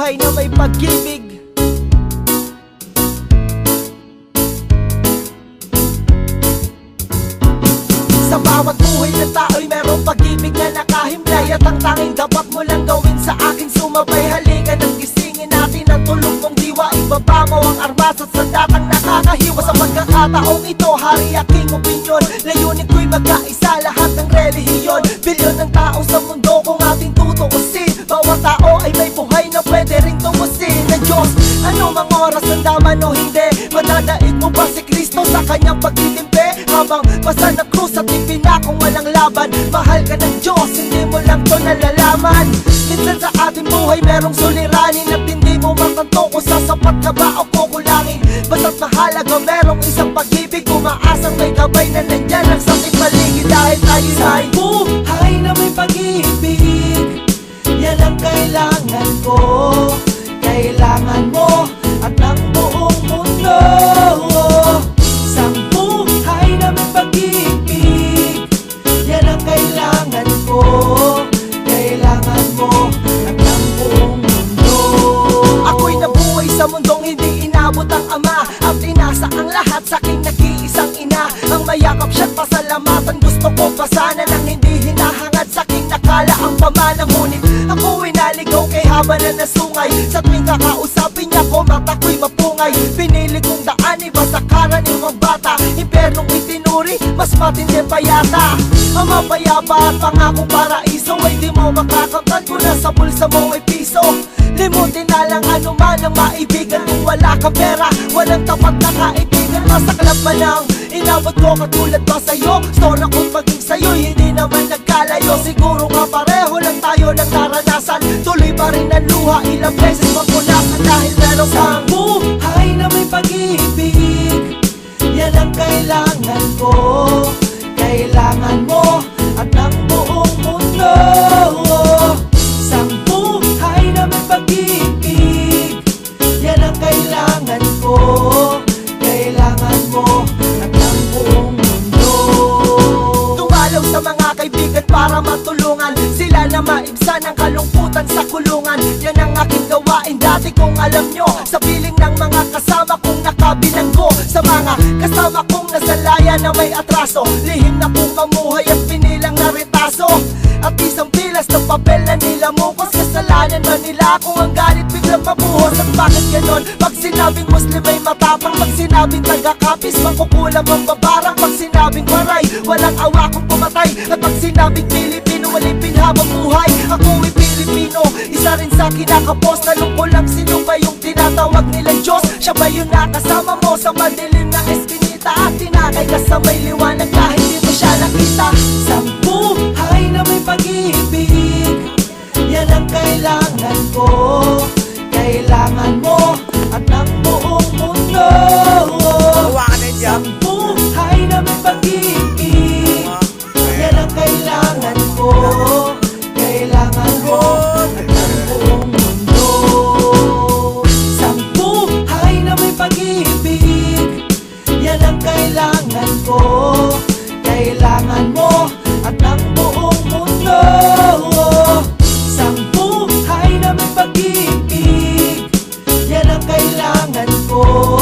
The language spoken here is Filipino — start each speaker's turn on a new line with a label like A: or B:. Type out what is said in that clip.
A: buhay na may pag-ibig. Sa bawat buhay na tao'y merong pag-ibig na nakahimlay, at ang tanging dapat mo lang gawin sa akin sumabay. Halika nang gisingin natin ang tulog mong diwa, ibaba mo ang armas at sandatang nakakahiwa. Sa pagkakataong ito, hari aking opinyon, layunin ko'y magkaisa lahat ng relihiyon. Bilyon ng tao sa mundo kung ating tutuusin, bawat tao ay may buhay na pwede ring tumusin ng Diyos. Ano mang oras ng daman o hindi, madadaig mo ba si Kristo sa kanyang pagtitimpi? Habang basa ng krus at ipinakong walang laban, mahal ka ng Diyos, hindi mo lang to nalalaman. Minsan sa ating buhay merong suliranin at hindi mo matanto kung sasapat ka ba o kukulangin. Basta't mahalaga merong isang pag-ibig, umaasang may gabay na nandyan ang sa ating paligid. Dahil tayo ay buhay na may pag-ibig, yan ang kailangan ko, kailangan mo at ng buong mundo. Isang buhay na may pag-ibig, yan ang kailangan ko, kailangan mo at ng buong mundo. Ako'y nabuhay sa mundong hindi inabot ang ama, at inasa ang lahat sa aking nag-iisang ina. Ang mayakap siya't pasalamatan, gusto ko pa sana nang hindi hinahangad sa aking nakala ang pamana. Ngunit ako'y naligaw kay haba na nasungay, sa tuwing kakausapin niya ko mata ko'y mapungay. Pinili kong daan iba sa karaniwang bata, impernong itinuri mas matindi pa yata. Ang mapayapa at pangakong paraiso ay di mo makakamtan kung nasa bulsa mo may piso. Limutin na lang anuman ang maibigan kung wala ka pera, walang tapat na kaibigan. Masaklap man ang inabot ko katulad ba sa'yo? Store akong maging sa'yo'y hindi naman nagkalayo. Siguro nga pareho lang tayo ng naranasan, tuloy pa rin ang luha, ilang beses mapunasan. Dahil meron kang buhay na may pag-ibig, yan ang kailangan ko, kailangan mo at ng buong mundo. Isang buhay na may pag-ibig, yan ang kailangan ko, kailangan mo at ng buong mundo. Dumalaw sa mga kaibigan para matulungan sila na maibsan ang kalungkutan sa kulungan. Yan ang aking gawain dati kung alam nyo, sa piling ng mga kasama kong nakabilanggo. Sa mga kasama kong nasalaya na may atraso, lihim na kong mamuhay at pinilang na retaso. At isang pilas ng papel na nilamukos, kasalanan ba nila kung ang galit biglang mabuhos? At bakit ganon? Pag sinabing Muslim ay matapang, pag sinabing taga-kapis makukulam ang babarang, pag sinabing waray walang awa kong pumatay, at pag sinabing Pilipino walipin habang buhay. Ako ay Pilipino, isa rin sa kinakapos. Tanong ko lang, sino ba yung tinatawag nilang Diyos? Siya ba yung nakasama mo sa madilim na eskinita, at tinakay ka sa may liwanag kahit di mo siya nakita? Isang buhay na may pag-ibig, yan ang kailangan ko, kailangan mo at ng buong mundo. Isang buhay na may pag-ibig, yan ang kailangan ko, kailangan mo at ng buong mundo. Isang buhay na may pag-ibig, yan ang kailangan ko, kailangan mo at ng buong mundo. Isang buhay na may pag-ibig, yan ang kailangan ko.